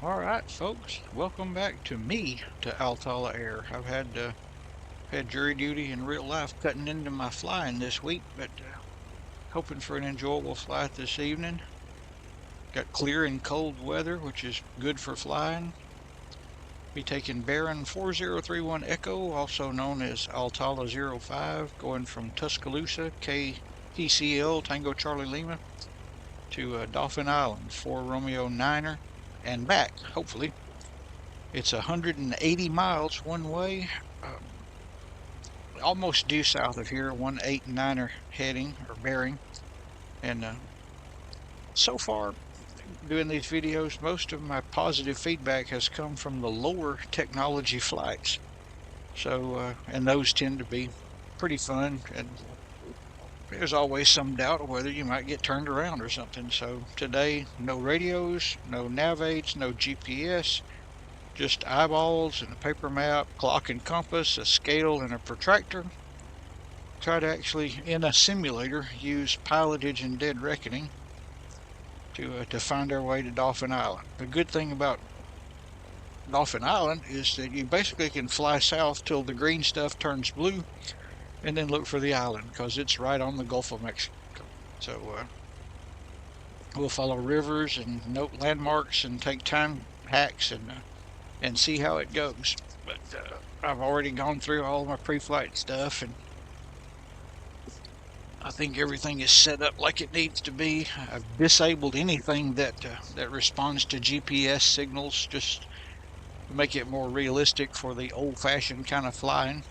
Alright folks, welcome back to me to ALTALA AIR. I've had jury duty in real life cutting into my flying this week, but hoping for an enjoyable flight this evening. Got clear and cold weather, which is good for flying. Be taking Baron 4031 Echo, also known as ALTALA 05, going from Tuscaloosa, KTCL, Tango Charlie Lima, to Dauphin Island, 4 Romeo 9er, and back, hopefully. It's 180 miles one way, almost due south of here, 189er heading or bearing. And so far, doing these videos, most of my positive feedback has come from the lower technology flights. So, and those tend to be pretty fun. And there's always some doubt of whether you might get turned around or something. So today, no radios, no NAVAIDS, no GPS. Just eyeballs and a paper map, clock and compass, a scale and a protractor. Try to actually, in a simulator, use pilotage and dead reckoning to find our way to Dauphin Island. The good thing about Dauphin Island is that you basically can fly south till the green stuff turns blue and then look for the island because it's right on the Gulf of Mexico. So we'll follow rivers and note landmarks and take time hacks and see how it goes. But I've already gone through all my pre-flight stuff, and I think everything is set up like it needs to be. I've disabled anything that responds to GPS signals, just to make it more realistic for the old-fashioned kind of flying.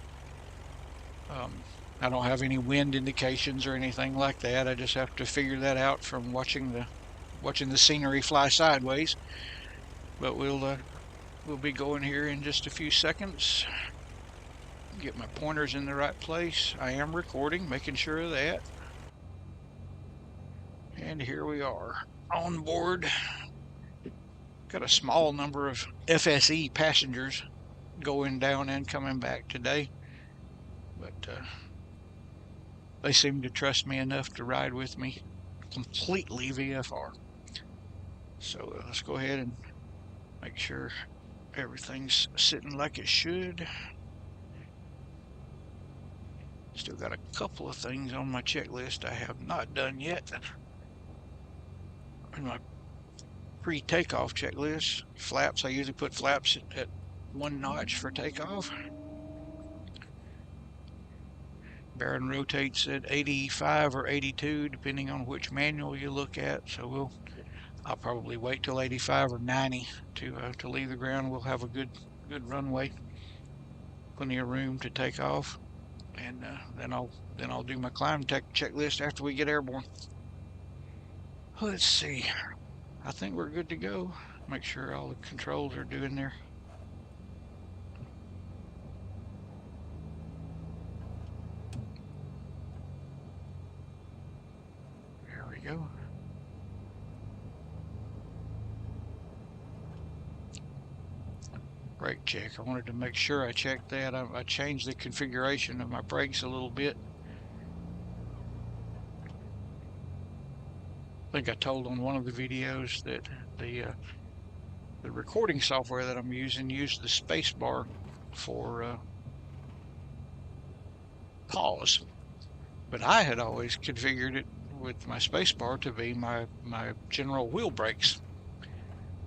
I don't have any wind indications or anything like that. I just have to figure that out from watching the scenery fly sideways. But we'll be going here in just a few seconds. Get my pointers in the right place. I am recording, making sure of that. And here we are on board. Got a small number of FSE passengers going down and coming back today, but they seem to trust me enough to ride with me completely VFR. So let's go ahead and make sure everything's sitting like it should. Still got a couple of things on my checklist I have not done yet. In my pre-takeoff checklist, flaps, I usually put flaps at 1 notch for takeoff. Baron rotates at 85 or 82 depending on which manual you look at, so I'll probably wait till 85 or 90 to leave the ground. We'll have a good runway, plenty of room to take off, and then I'll do my climb checklist after we get airborne. Let's see. I think we're good to go. Make sure all the controls are doing their there we go. Brake check. I wanted to make sure I checked that. I changed the configuration of my brakes a little bit. I think I told on one of the videos that the recording software that I'm using used the space bar for pause, but I had always configured it with my space bar to be my general wheel brakes.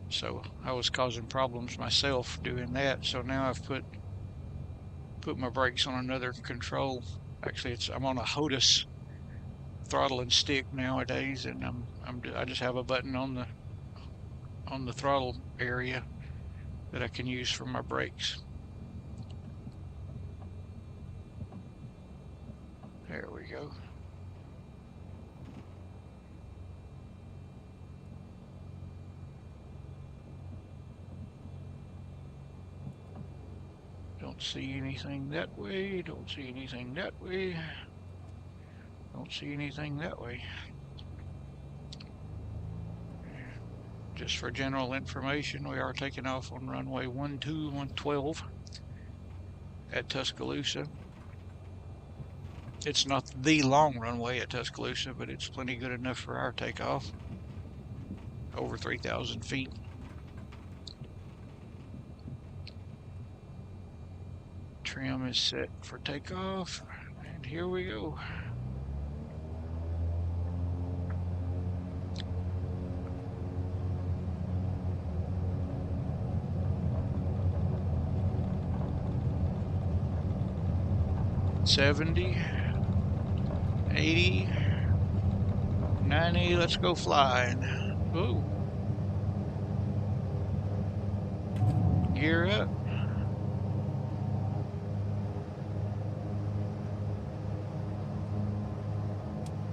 So I was causing problems myself doing that. So now I've put my brakes on another control. Actually, I'm on a HOTUS throttle and stick nowadays, and I just have a button on the throttle area that I can use for my brakes. There we go. Don't see anything that way, don't see anything that way, don't see anything that way. Just for general information, we are taking off on runway 112 at Tuscaloosa. It's not the long runway at Tuscaloosa, but it's plenty good enough for our takeoff. Over 3,000 feet. Trim is set for takeoff, and here we go. $70, $80, $90, let's go flying. Ooh. Gear up.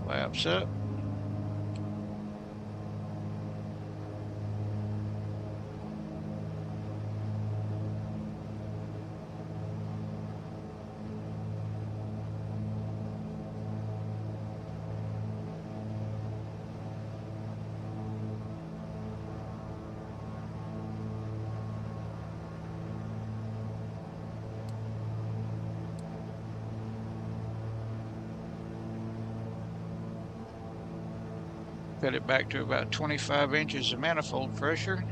Flaps up. Cut it back to about 25 inches of manifold pressure.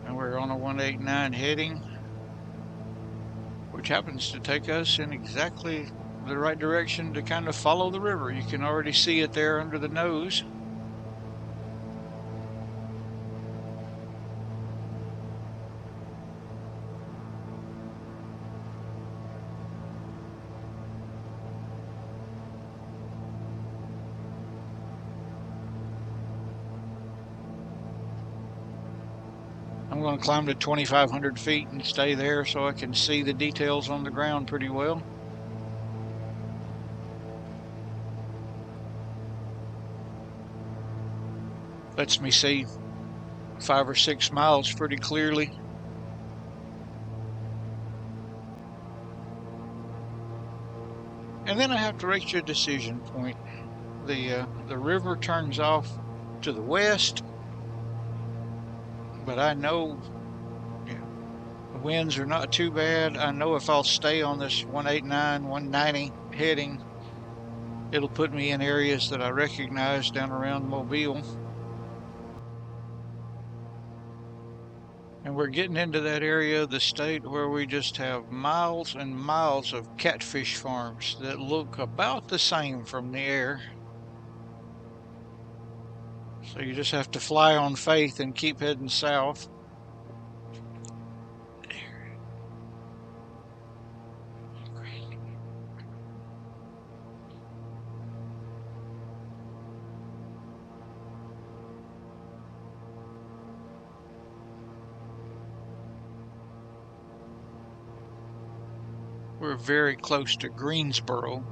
And we're on a 189 heading, which happens to take us in exactly the right direction to kind of follow the river. You can already see it there under the nose. I'm going to climb to 2,500 feet and stay there so I can see the details on the ground pretty well. Lets me see 5 or 6 miles pretty clearly. And then I have to reach a decision point. The river turns off to the west, but I know the winds are not too bad. I know if I'll stay on this 189, 190 heading, it'll put me in areas that I recognize down around Mobile. And we're getting into that area of the state where we just have miles and miles of catfish farms that look about the same from the air. So you just have to fly on faith and keep heading south. We're very close to Greensboro.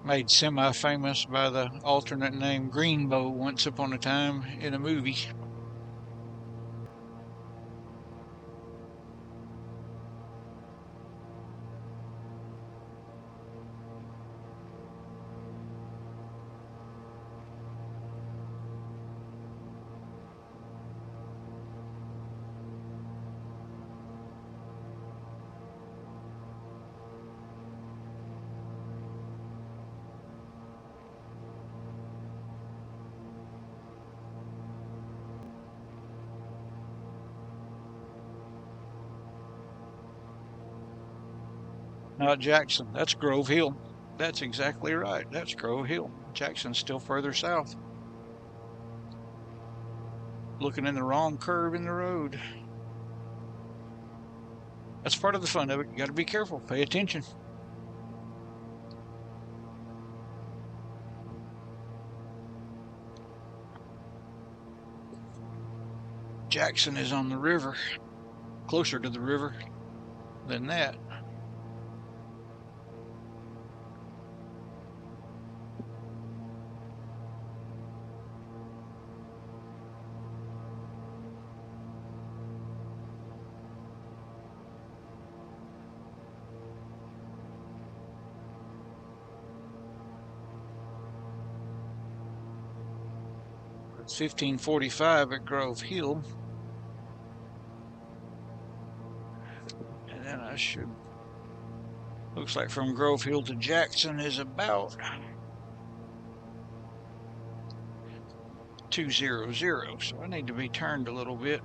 Made semi-famous by the alternate name Greenbow once upon a time in a movie. Not Jackson, that's Grove Hill. That's exactly right, that's Grove Hill. Jackson's still further south. Looking in the wrong curve in the road. That's part of the fun of it. You got to be careful, pay attention. Jackson is on the river, closer to the river than that. It's 15:45 at Grove Hill. And then I should, looks like from Grove Hill to Jackson is about 200, so I need to be turned a little bit.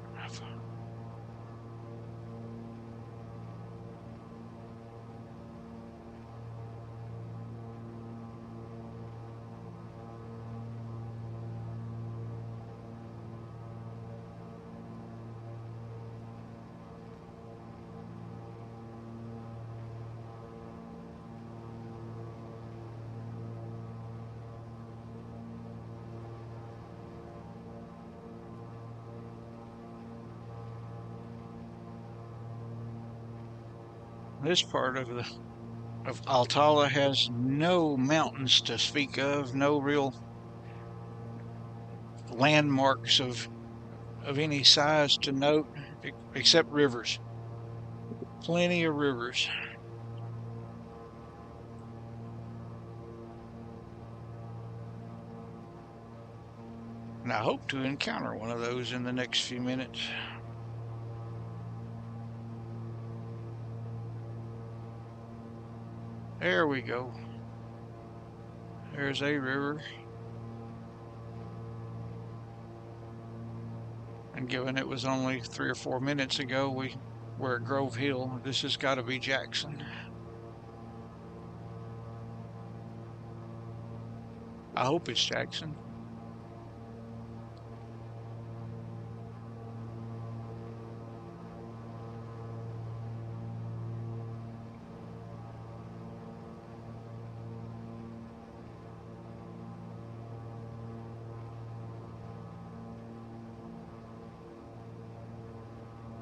This part of ALTALA has no mountains to speak of, no real landmarks of any size to note, except rivers. Plenty of rivers. And I hope to encounter one of those in the next few minutes. There we go. There's a river. And given it was only 3 or 4 minutes ago we were at Grove Hill, this has got to be Jackson. I hope it's Jackson.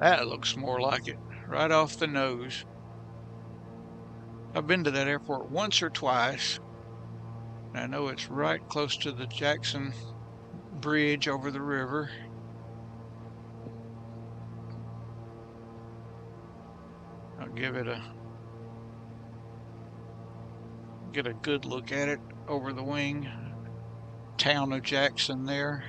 That looks more like it, right off the nose. I've been to that airport once or twice. I know it's right close to the Jackson Bridge over the river. I'll get a good look at it over the wing. Town of Jackson there.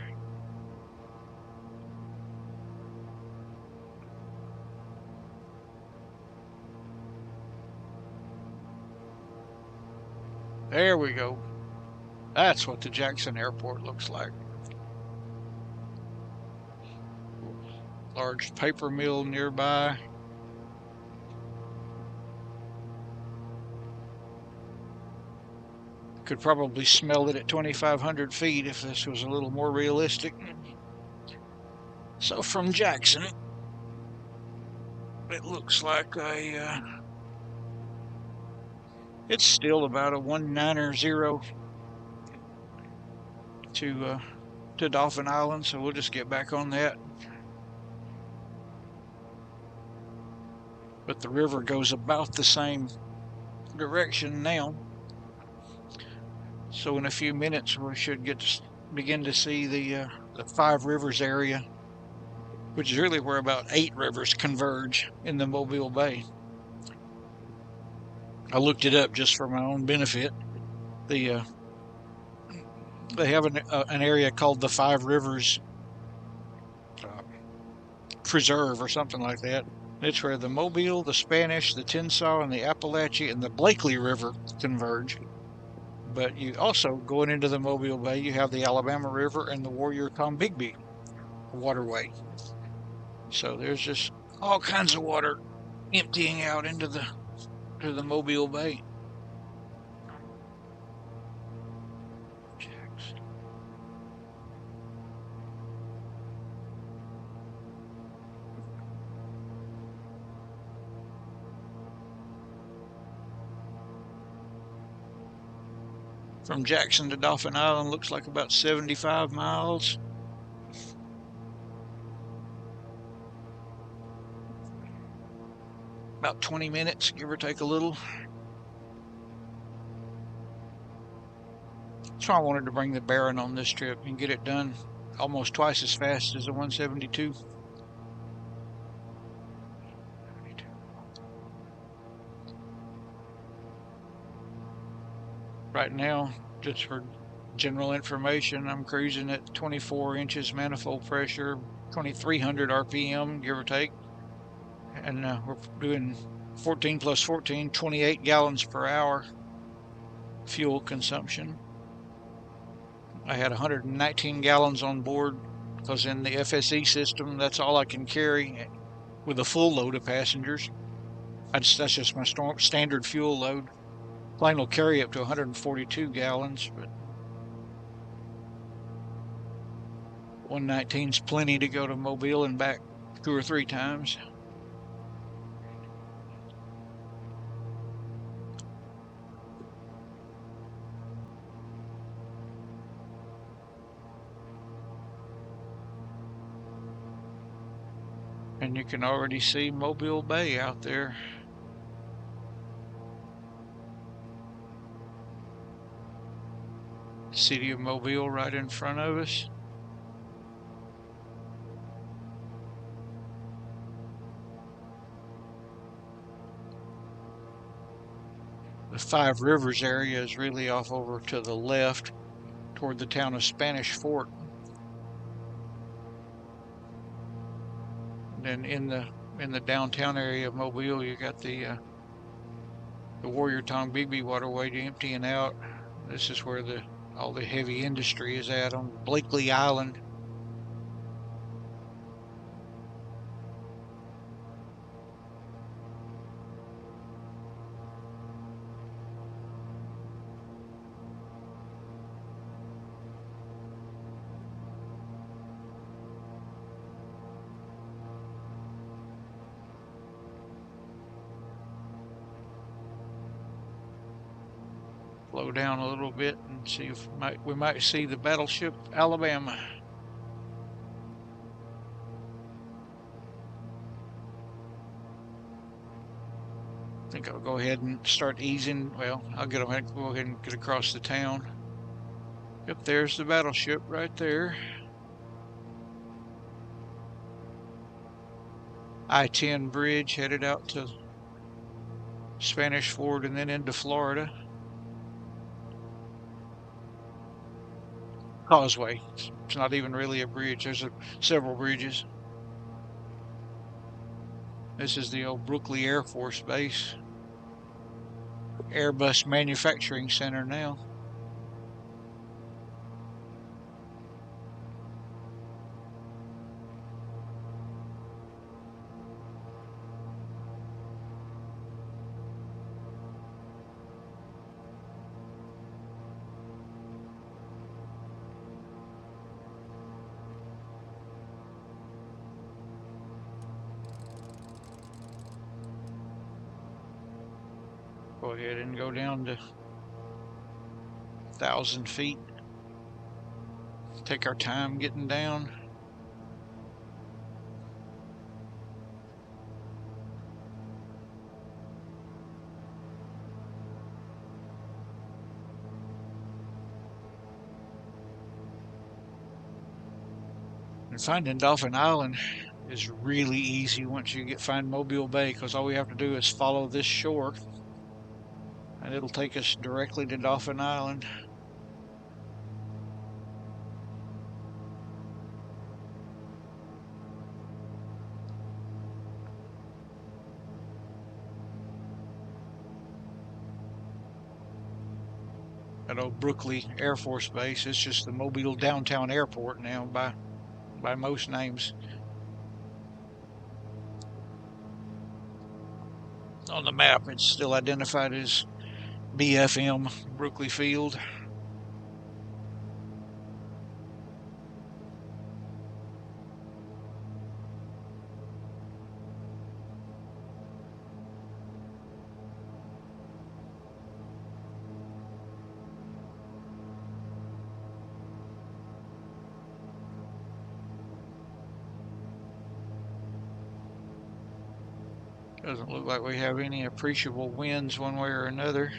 There we go. That's what the Jackson Airport looks like. Large paper mill nearby. Could probably smell it at 2,500 feet if this was a little more realistic. So from Jackson, it looks like it's still about a 190 to Dauphin Island, so we'll just get back on that. But the river goes about the same direction now. So in a few minutes we should begin to see the Five Rivers area, which is really where about 8 rivers converge in the Mobile Bay. I looked it up just for my own benefit. They have an area called the Five Rivers Preserve or something like that. It's where the Mobile, the Spanish, the Tensas, and the Appalachia and the Blakely River converge. But you also, going into the Mobile Bay, you have the Alabama River and the Warrior-Tombigbee waterway. So there's just all kinds of water emptying out into the Mobile Bay. From Jackson to Dauphin Island looks like about 75 miles. About 20 minutes, give or take a little. That's why I wanted to bring the Baron on this trip and get it done almost twice as fast as the 172. Right now, just for General information, I'm cruising at 24 inches manifold pressure, 2300 RPM, give or take. And we're doing 14 plus 14, 28 gallons per hour fuel consumption. I had 119 gallons on board because in the FSE system, that's all I can carry with a full load of passengers. That's just my standard fuel load. Plane will carry up to 142 gallons, but 119 is plenty to go to Mobile and back 2 or 3 times. And you can already see Mobile Bay out there. City of Mobile right in front of us. The Five Rivers area is really off over to the left toward the town of Spanish Fort. And then in the downtown area of Mobile, you got the Warrior Tombigbee waterway emptying out. This is where all the heavy industry is at on Blakely Island. Slow down a little bit and see if we might see the battleship Alabama. I think I'll go ahead and start easing. Well, I'll go ahead and get across the town. Yep, there's the battleship right there. I-10 bridge headed out to Spanish Fort and then into Florida. Causeway. It's not even really a bridge. There's several bridges. This is the old Brooklyn Air Force Base. Airbus Manufacturing Center now. Go ahead and go down to 1,000 feet. Take our time getting down. And finding Dauphin Island is really easy once you find Mobile Bay, because all we have to do is follow this shore and it'll take us directly to Dauphin Island. At old Brooklyn Air Force Base, it's just the Mobile Downtown Airport now by most names. On the map, it's still identified as BFM, Brooklyn Field. Doesn't look like we have any appreciable winds one way or another.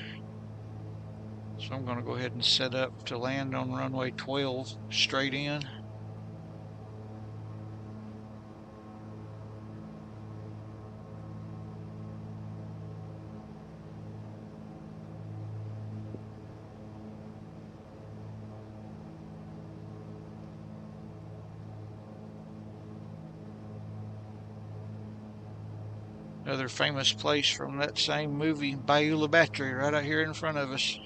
So I'm going to go ahead and set up to land on runway 12 straight in. Another famous place from that same movie, Beulah Battery, right out here in front of us.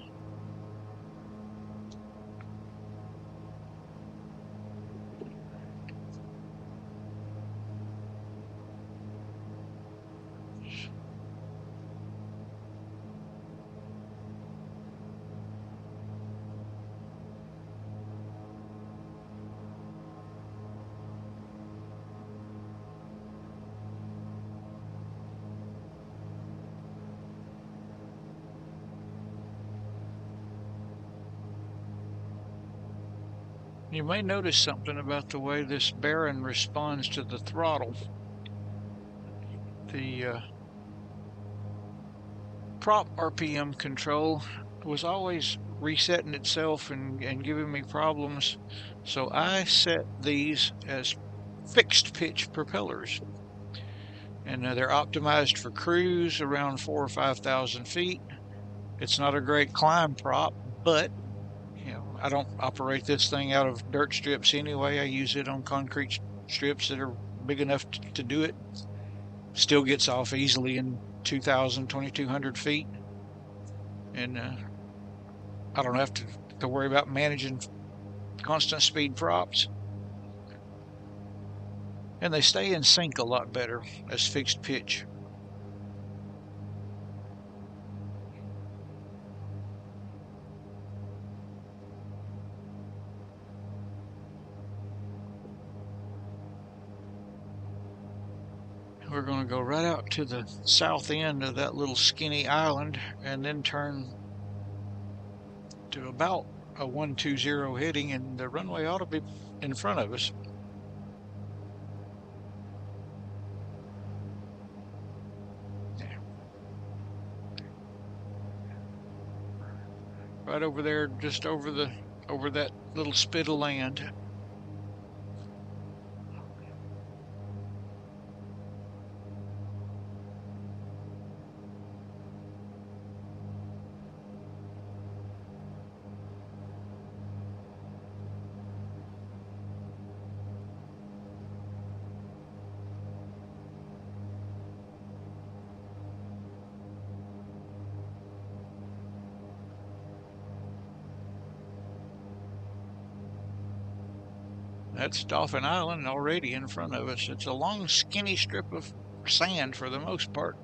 You may notice something about the way this bearing responds to the throttle. The prop RPM control was always resetting itself and giving me problems, so I set these as fixed pitch propellers, and they're optimized for cruise around 4,000 or 5,000 feet. It's not a great climb prop, but I don't operate this thing out of dirt strips anyway. I use it on concrete strips that are big enough to do it. Still gets off easily in 2,000, 2,200 feet. And I don't have to worry about managing constant speed props. And they stay in sync a lot better as fixed pitch. We're going to go right out to the south end of that little skinny island and then turn to about a 120 heading, and the runway ought to be in front of us. Right over there, just over that little spit of land. That's Dauphin Island already in front of us. It's a long, skinny strip of sand for the most part.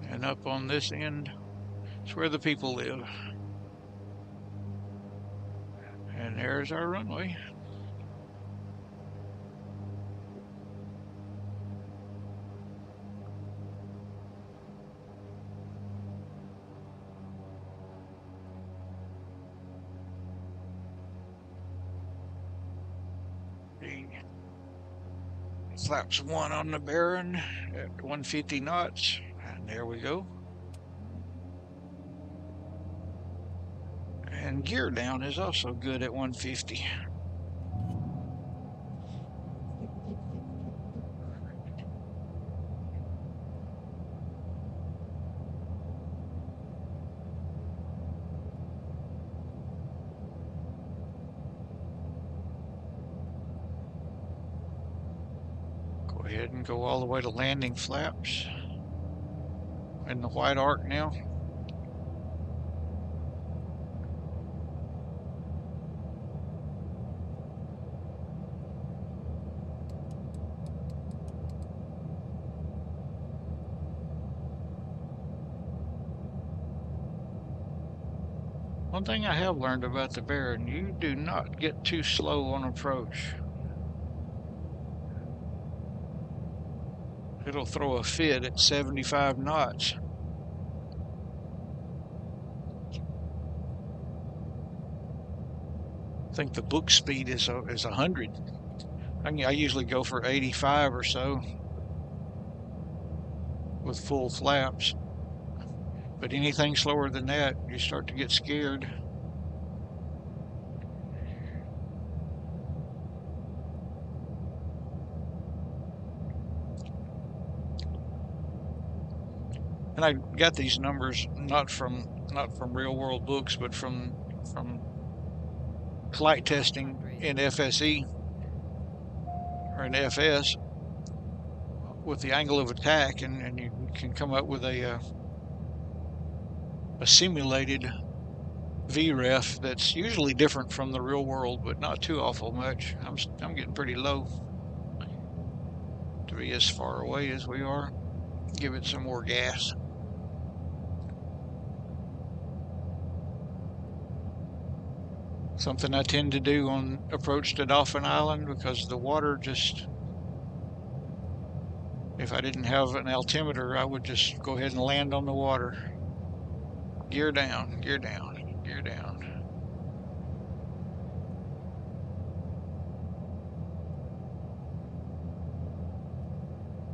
And up on this end is where the people live. And there's our runway. Flaps 1 on the bearing at 150 knots, and there we go. And gear down is also good at 150. Go ahead and go all the way to landing flaps in the white arc now. One thing I have learned about the bearing, you do not get too slow on approach. It'll throw a fit at 75 knots. I think the book speed is 100. I usually go for 85 or so with full flaps. But anything slower than that, you start to get scared. And I got these numbers not from real world books, but from flight testing in FSE or in FS with the angle of attack, and you can come up with a simulated VREF that's usually different from the real world, but not too awful much. I'm getting pretty low to be as far away as we are. Give it some more gas. Something I tend to do on approach to Dauphin Island, because the water just, if I didn't have an altimeter, I would just go ahead and land on the water. Gear down, gear down, gear down.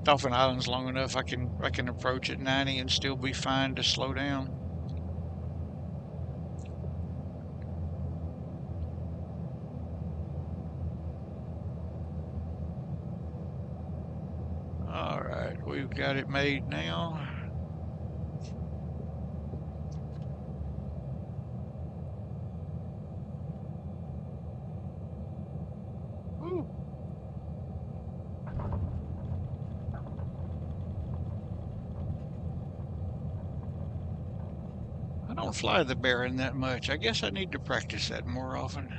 Dauphin Island's long enough. I can approach at 90 and still be fine to slow down. All right, we've got it made now. Woo. I don't fly the Baron that much. I guess I need to practice that more often.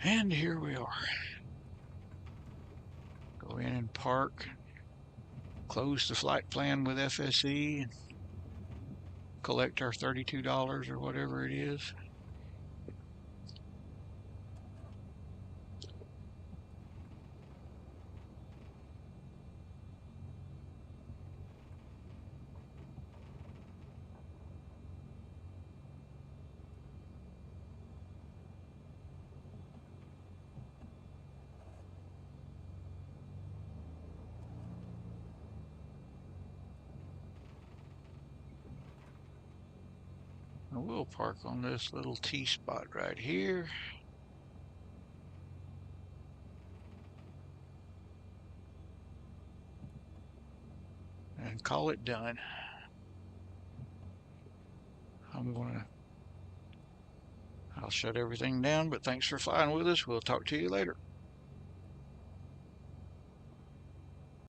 And here we are. Go in and park. Close the flight plan with FSE. Collect our $32 or whatever it is. We'll park on this little T spot right here. And call it done. I'll shut everything down, but thanks for flying with us. We'll talk to you later.